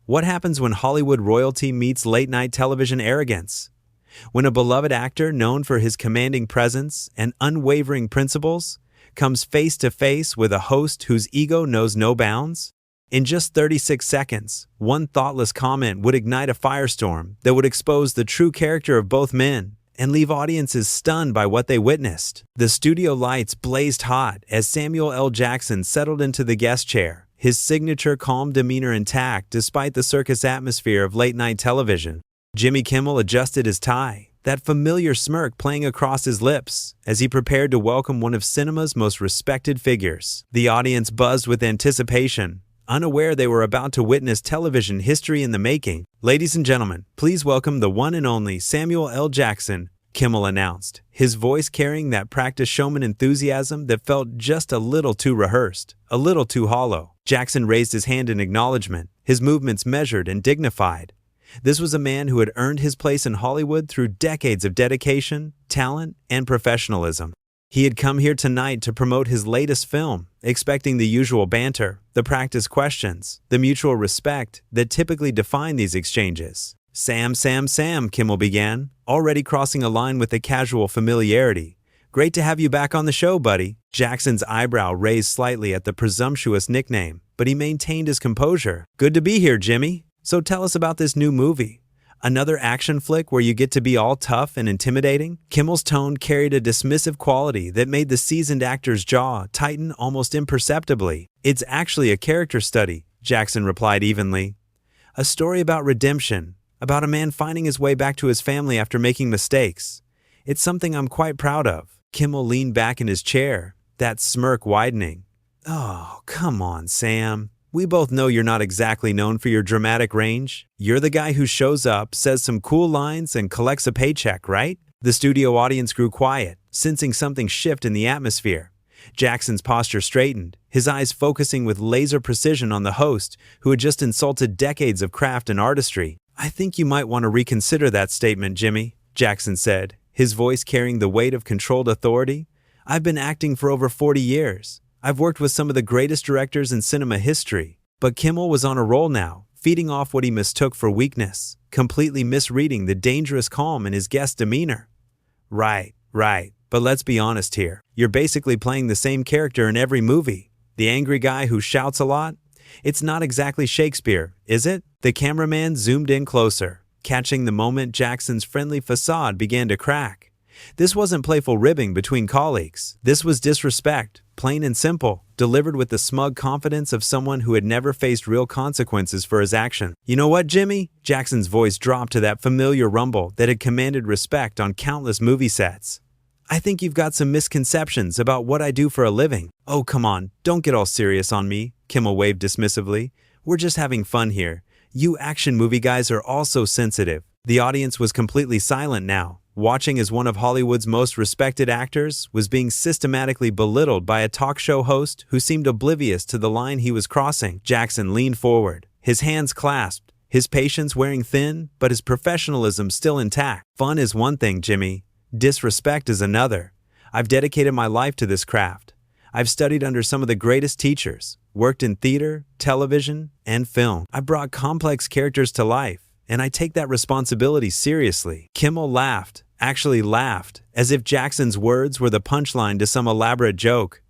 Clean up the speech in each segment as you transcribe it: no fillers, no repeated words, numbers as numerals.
What happens when Hollywood royalty meets late-night television arrogance? When a beloved actor known for his commanding presence and unwavering principles comes face-to-face with a host whose ego knows no bounds? In just 36 seconds, one thoughtless comment would ignite a firestorm that would expose the true character of both men and leave audiences stunned by what they witnessed. The studio lights blazed hot as Samuel L. Jackson settled into the guest chair, his signature calm demeanor intact despite the circus atmosphere of late-night television. Jimmy Kimmel adjusted his tie, that familiar smirk playing across his lips as he prepared to welcome one of cinema's most respected figures. The audience buzzed with anticipation, unaware they were about to witness television history in the making. "Ladies and gentlemen, please welcome the one and only Samuel L. Jackson," Kimmel announced, his voice carrying that practiced showman enthusiasm that felt just a little too rehearsed, a little too hollow. Jackson raised his hand in acknowledgement, his movements measured and dignified. This was a man who had earned his place in Hollywood through decades of dedication, talent, and professionalism. He had come here tonight to promote his latest film, expecting the usual banter, the practice questions, the mutual respect that typically define these exchanges. Sam, Kimmel began, already crossing a line with a casual familiarity. "Great to have you back on the show, buddy." Jackson's eyebrow raised slightly at the presumptuous nickname, but he maintained his composure. "Good to be here, Jimmy. So tell us about this new movie. Another action flick where you get to be all tough and intimidating?" Kimmel's tone carried a dismissive quality that made the seasoned actor's jaw tighten almost imperceptibly. "It's actually a character study," Jackson replied evenly. "A story about redemption, about a man finding his way back to his family after making mistakes. It's something I'm quite proud of." Kimmel leaned back in his chair, that smirk widening. "Oh, come on, Sam. We both know you're not exactly known for your dramatic range. You're the guy who shows up, says some cool lines, and collects a paycheck, right?" The studio audience grew quiet, sensing something shift in the atmosphere. Jackson's posture straightened, his eyes focusing with laser precision on the host, who had just insulted decades of craft and artistry. "I think you might want to reconsider that statement, Jimmy," Jackson said, his voice carrying the weight of controlled authority. "I've been acting for over 40 years. I've worked with some of the greatest directors in cinema history." But Kimmel was on a roll now, feeding off what he mistook for weakness, completely misreading the dangerous calm in his guest's demeanor. Right. But let's be honest here. You're basically playing the same character in every movie. The angry guy who shouts a lot? It's not exactly Shakespeare, is it?" The cameraman zoomed in closer, catching the moment Jackson's friendly facade began to crack. This wasn't playful ribbing between colleagues. This was disrespect, plain and simple, delivered with the smug confidence of someone who had never faced real consequences for his action. "You know what, Jimmy?" Jackson's voice dropped to that familiar rumble that had commanded respect on countless movie sets. "I think you've got some misconceptions about what I do for a living." "Oh, come on, don't get all serious on me," Kimmel waved dismissively. "We're just having fun here. You action movie guys are all so sensitive." The audience was completely silent now, watching as one of Hollywood's most respected actors was being systematically belittled by a talk show host who seemed oblivious to the line he was crossing. Jackson leaned forward, his hands clasped, his patience wearing thin, but his professionalism still intact. "Fun is one thing, Jimmy. Disrespect is another. I've dedicated my life to this craft. I've studied under some of the greatest teachers, worked in theater, television, and film. I brought complex characters to life, and I take that responsibility seriously." Kimmel laughed, actually laughed, as if Jackson's words were the punchline to some elaborate joke.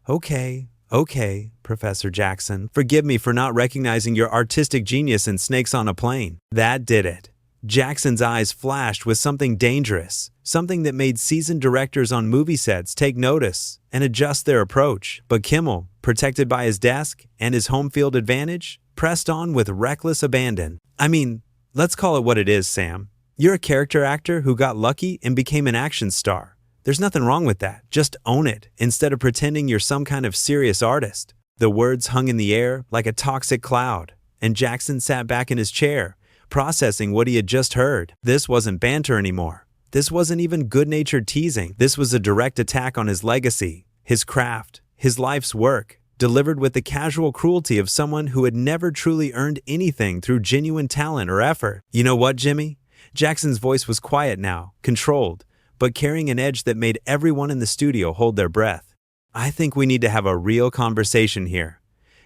Okay, Professor Jackson. Forgive me for not recognizing your artistic genius in Snakes on a Plane." That did it. Jackson's eyes flashed with something dangerous, something that made seasoned directors on movie sets take notice and adjust their approach. But Kimmel, protected by his desk and his home field advantage, pressed on with reckless abandon. "I mean, let's call it what it is, Sam. You're a character actor who got lucky and became an action star. There's nothing wrong with that. Just own it, instead of pretending you're some kind of serious artist." The words hung in the air like a toxic cloud, and Jackson sat back in his chair, processing what he had just heard. This wasn't banter anymore. This wasn't even good-natured teasing. This was a direct attack on his legacy, his craft, his life's work, delivered with the casual cruelty of someone who had never truly earned anything through genuine talent or effort. "You know what, Jimmy?" Jackson's voice was quiet now, controlled, but carrying an edge that made everyone in the studio hold their breath. "I think we need to have a real conversation here.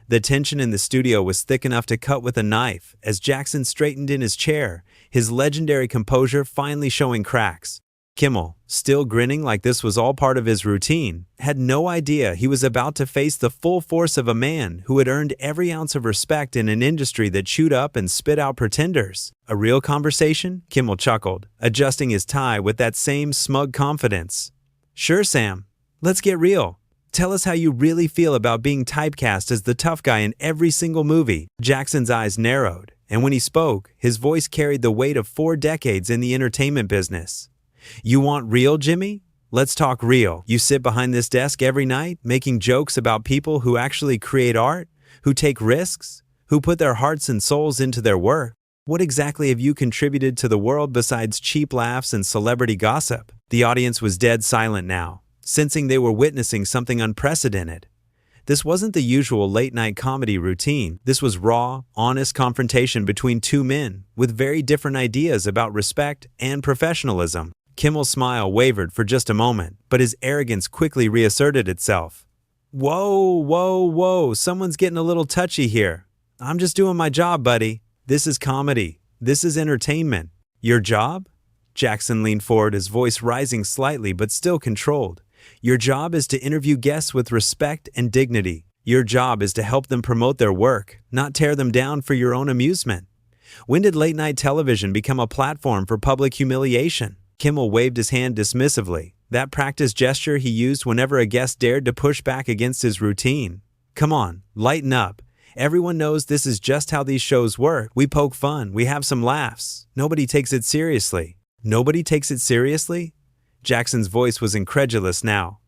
The tension in the studio was thick enough to cut with a knife as Jackson straightened in his chair, his legendary composure finally showing cracks. Kimmel, still grinning like this was all part of his routine, had no idea he was about to face the full force of a man who had earned every ounce of respect in an industry that chewed up and spit out pretenders. A real conversation? Kimmel chuckled, adjusting his tie with that same smug confidence. Sure, Sam. Let's get real. Tell us how you really feel about being typecast as the tough guy in every single movie. Jackson's eyes narrowed, and when he spoke, his voice carried the weight of 4 decades in the entertainment business. You want real, Jimmy? Let's talk real. You sit behind this desk every night, making jokes about people who actually create art, who take risks, who put their hearts and souls into their work. What exactly have you contributed to the world besides cheap laughs and celebrity gossip? The audience was dead silent now, sensing they were witnessing something unprecedented. This wasn't the usual late-night comedy routine. This was raw, honest confrontation between 2 men with very different ideas about respect and professionalism. Kimmel's smile wavered for just a moment, but his arrogance quickly reasserted itself. Whoa, someone's getting a little touchy here. I'm just doing my job, buddy. This is comedy. This is entertainment. Your job? Jackson leaned forward, his voice rising slightly but still controlled. Your job is to interview guests with respect and dignity. Your job is to help them promote their work, not tear them down for your own amusement. When did late-night television become a platform for public humiliation? Kimmel waved his hand dismissively, that practice gesture he used whenever a guest dared to push back against his routine. Come on, lighten up. Everyone knows this is just how these shows work. We poke fun, we have some laughs. Nobody takes it seriously. Nobody takes it seriously? Jackson's voice was incredulous now.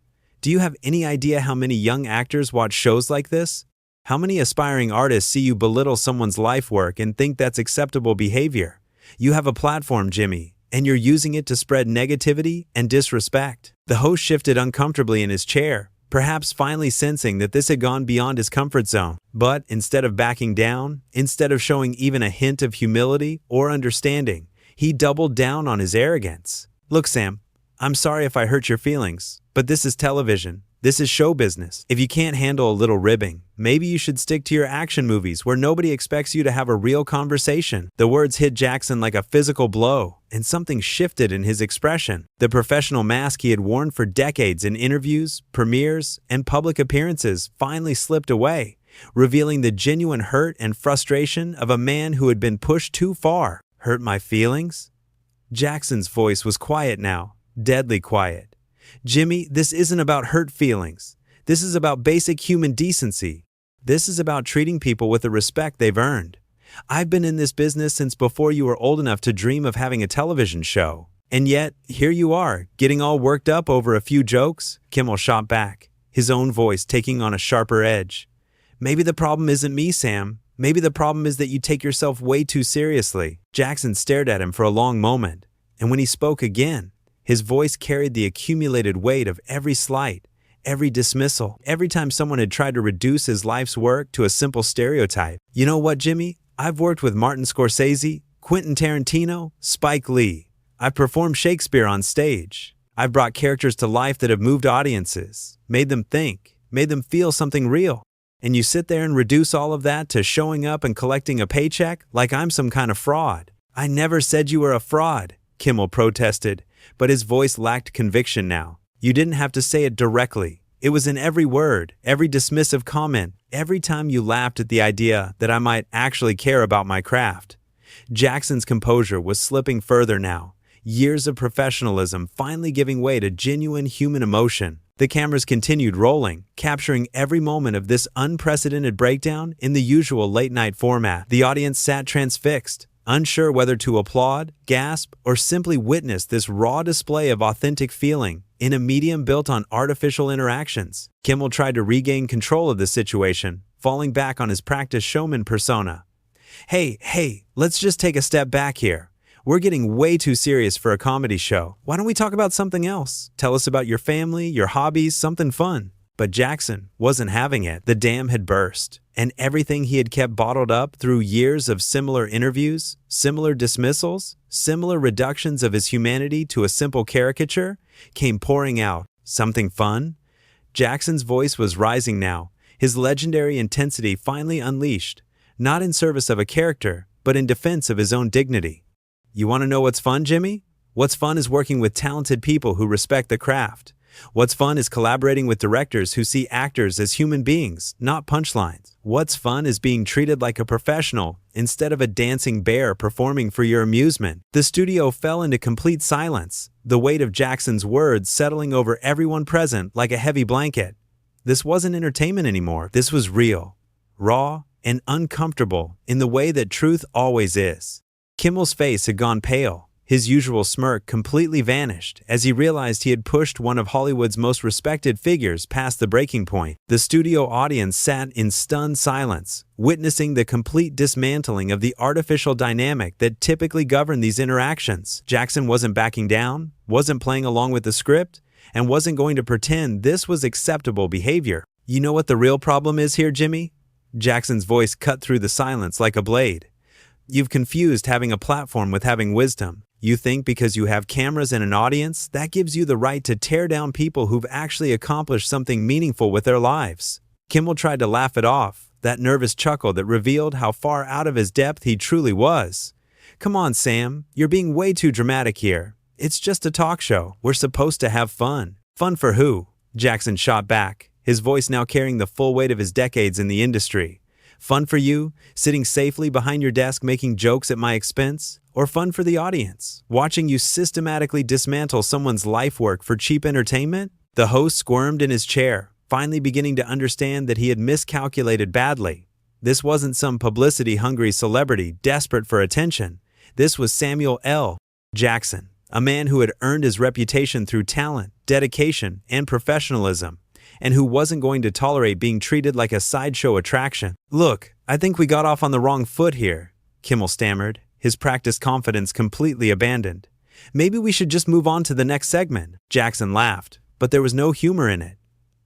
Do you have any idea how many young actors watch shows like this? How many aspiring artists see you belittle someone's life work and think that's acceptable behavior? You have a platform, Jimmy, and you're using it to spread negativity and disrespect. The host shifted uncomfortably in his chair, perhaps finally sensing that this had gone beyond his comfort zone. But instead of backing down, instead of showing even a hint of humility or understanding, he doubled down on his arrogance. Look, Sam, I'm sorry if I hurt your feelings, but this is television. This is show business. If you can't handle a little ribbing, maybe you should stick to your action movies where nobody expects you to have a real conversation. The words hit Jackson like a physical blow, and something shifted in his expression. The professional mask he had worn for decades in interviews, premieres, and public appearances finally slipped away, revealing the genuine hurt and frustration of a man who had been pushed too far. Hurt my feelings? Jackson's voice was quiet now, deadly quiet. Jimmy, this isn't about hurt feelings. This is about basic human decency. This is about treating people with the respect they've earned. I've been in this business since before you were old enough to dream of having a television show. And yet, here you are, getting all worked up over a few jokes? Kimmel shot back, his own voice taking on a sharper edge. Maybe the problem isn't me, Sam. Maybe the problem is that you take yourself way too seriously. Jackson stared at him for a long moment, and when he spoke again, his voice carried the accumulated weight of every slight, every dismissal, every time someone had tried to reduce his life's work to a simple stereotype. You know what, Jimmy? I've worked with Martin Scorsese, Quentin Tarantino, Spike Lee. I've performed Shakespeare on stage. I've brought characters to life that have moved audiences, made them think, made them feel something real. And you sit there and reduce all of that to showing up and collecting a paycheck like I'm some kind of fraud. I never said you were a fraud, Kimmel protested, but his voice lacked conviction now. You didn't have to say it directly. It was in every word, every dismissive comment, every time you laughed at the idea that I might actually care about my craft. Jackson's composure was slipping further now, years of professionalism finally giving way to genuine human emotion. The cameras continued rolling, capturing every moment of this unprecedented breakdown in the usual late-night format. The audience sat transfixed, unsure whether to applaud, gasp, or simply witness this raw display of authentic feeling in a medium built on artificial interactions. Kimmel tried to regain control of the situation, falling back on his practiced showman persona. Hey, let's just take a step back here. We're getting way too serious for a comedy show. Why don't we talk about something else? Tell us about your family, your hobbies, something fun. But Jackson wasn't having it. The dam had burst, and everything he had kept bottled up through years of similar interviews, similar dismissals, similar reductions of his humanity to a simple caricature, came pouring out. Something fun? Jackson's voice was rising now, his legendary intensity finally unleashed, not in service of a character, but in defense of his own dignity. You want to know what's fun, Jimmy? What's fun is working with talented people who respect the craft. What's fun is collaborating with directors who see actors as human beings, not punchlines. What's fun is being treated like a professional instead of a dancing bear performing for your amusement. The studio fell into complete silence, the weight of Jackson's words settling over everyone present like a heavy blanket. This wasn't entertainment anymore. This was real, raw, and uncomfortable in the way that truth always is. Kimmel's face had gone pale. His usual smirk completely vanished as he realized he had pushed one of Hollywood's most respected figures past the breaking point. The studio audience sat in stunned silence, witnessing the complete dismantling of the artificial dynamic that typically governed these interactions. Jackson wasn't backing down, wasn't playing along with the script, and wasn't going to pretend this was acceptable behavior. You know what the real problem is here, Jimmy? Jackson's voice cut through the silence like a blade. You've confused having a platform with having wisdom. You think because you have cameras and an audience, that gives you the right to tear down people who've actually accomplished something meaningful with their lives. Kimmel tried to laugh it off, that nervous chuckle that revealed how far out of his depth he truly was. Come on, Sam, you're being way too dramatic here. It's just a talk show. We're supposed to have fun. Fun for who? Jackson shot back, his voice now carrying the full weight of his decades in the industry. Fun for you, sitting safely behind your desk making jokes at my expense? Or fun for the audience, watching you systematically dismantle someone's life work for cheap entertainment? The host squirmed in his chair, finally beginning to understand that he had miscalculated badly. This wasn't some publicity-hungry celebrity desperate for attention. This was Samuel L. Jackson, a man who had earned his reputation through talent, dedication, and professionalism, and who wasn't going to tolerate being treated like a sideshow attraction. Look, I think we got off on the wrong foot here, Kimmel stammered, his practiced confidence completely abandoned. Maybe we should just move on to the next segment. Jackson laughed, but there was no humor in it.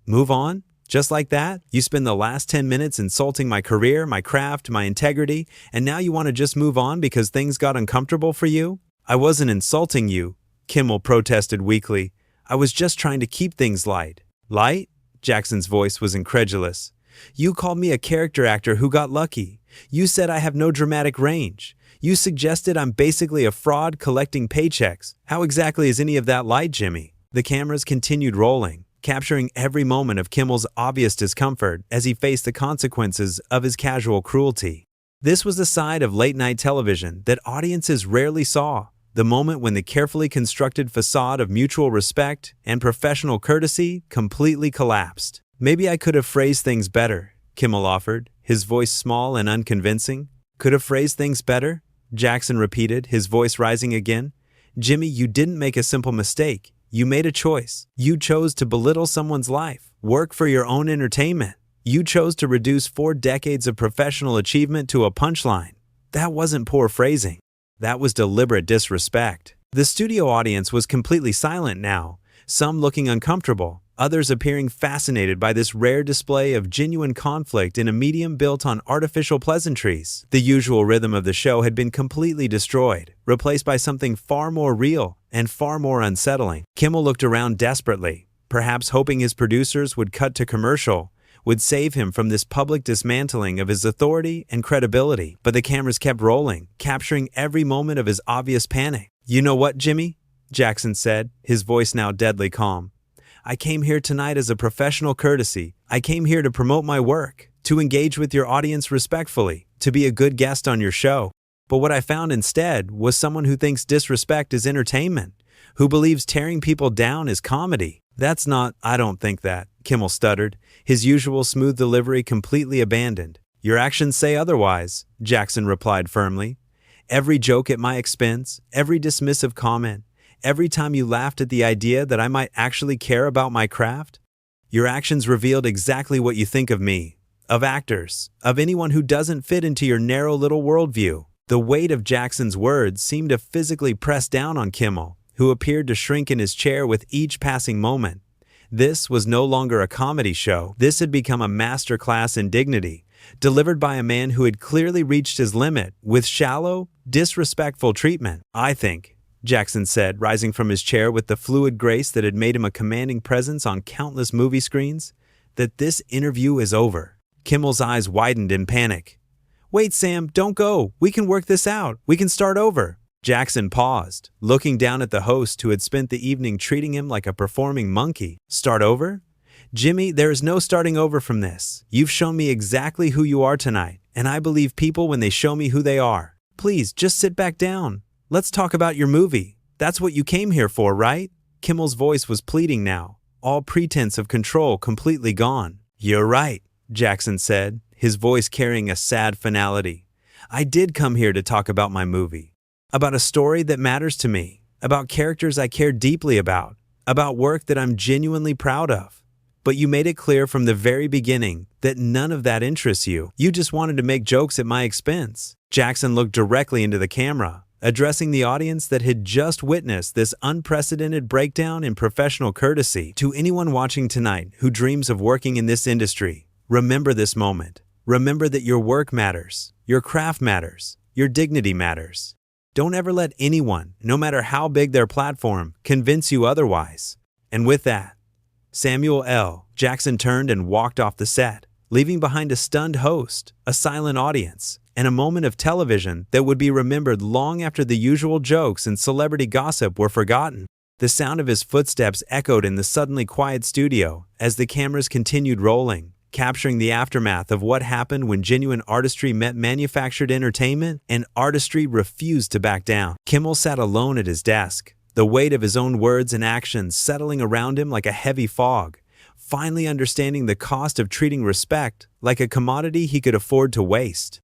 Move on? Just like that? You spend the last 10 minutes insulting my career, my craft, my integrity, and now you want to just move on because things got uncomfortable for you? I wasn't insulting you, Kimmel protested weakly. I was just trying to keep things light. Light? Jackson's voice was incredulous. You called me a character actor who got lucky. You said I have no dramatic range. You suggested I'm basically a fraud collecting paychecks. How exactly is any of that light, Jimmy? The cameras continued rolling, capturing every moment of Kimmel's obvious discomfort as he faced the consequences of his casual cruelty. This was the side of late-night television that audiences rarely saw, the moment when the carefully constructed facade of mutual respect and professional courtesy completely collapsed. Maybe I could have phrased things better, Kimmel offered, his voice small and unconvincing. Could have phrased things better? Jackson repeated, his voice rising again. Jimmy, you didn't make a simple mistake. You made a choice. You chose to belittle someone's life, work for your own entertainment. You chose to reduce 4 decades of professional achievement to a punchline. That wasn't poor phrasing. That was deliberate disrespect. The studio audience was completely silent now, some looking uncomfortable, others appearing fascinated by this rare display of genuine conflict in a medium built on artificial pleasantries. The usual rhythm of the show had been completely destroyed, replaced by something far more real and far more unsettling. Kimmel looked around desperately, perhaps hoping his producers would cut to commercial, would save him from this public dismantling of his authority and credibility. But the cameras kept rolling, capturing every moment of his obvious panic. You know what, Jimmy? Jackson said, his voice now deadly calm. I came here tonight as a professional courtesy. I came here to promote my work, to engage with your audience respectfully, to be a good guest on your show. But what I found instead was someone who thinks disrespect is entertainment, who believes tearing people down is comedy. That's not, I don't think that, Kimmel stuttered, his usual smooth delivery completely abandoned. Your actions say otherwise, Jackson replied firmly. Every joke at my expense, every dismissive comment, every time you laughed at the idea that I might actually care about my craft, your actions revealed exactly what you think of me, of actors, of anyone who doesn't fit into your narrow little worldview. The weight of Jackson's words seemed to physically press down on Kimmel, who appeared to shrink in his chair with each passing moment. This was no longer a comedy show. This had become a masterclass in dignity, delivered by a man who had clearly reached his limit with shallow, disrespectful treatment. I think, Jackson said, rising from his chair with the fluid grace that had made him a commanding presence on countless movie screens, that this interview is over. Kimmel's eyes widened in panic. Wait, Sam, don't go. We can work this out. We can start over. Jackson paused, looking down at the host who had spent the evening treating him like a performing monkey. Start over? Jimmy, there is no starting over from this. You've shown me exactly who you are tonight, and I believe people when they show me who they are. Please, just sit back down. Let's talk about your movie. That's what you came here for, right? Kimmel's voice was pleading now, all pretense of control completely gone. You're right, Jackson said, his voice carrying a sad finality. I did come here to talk about my movie. About a story that matters to me. About characters I care deeply about. About work that I'm genuinely proud of. But you made it clear from the very beginning that none of that interests you. You just wanted to make jokes at my expense. Jackson looked directly into the camera, addressing the audience that had just witnessed this unprecedented breakdown in professional courtesy. To anyone watching tonight who dreams of working in this industry, remember this moment. Remember that your work matters, your craft matters, your dignity matters. Don't ever let anyone, no matter how big their platform, convince you otherwise. And with that, Samuel L. Jackson turned and walked off the set, leaving behind a stunned host, a silent audience, and a moment of television that would be remembered long after the usual jokes and celebrity gossip were forgotten. The sound of his footsteps echoed in the suddenly quiet studio as the cameras continued rolling, capturing the aftermath of what happened when genuine artistry met manufactured entertainment, and artistry refused to back down. Kimmel sat alone at his desk, the weight of his own words and actions settling around him like a heavy fog, finally understanding the cost of treating respect like a commodity he could afford to waste.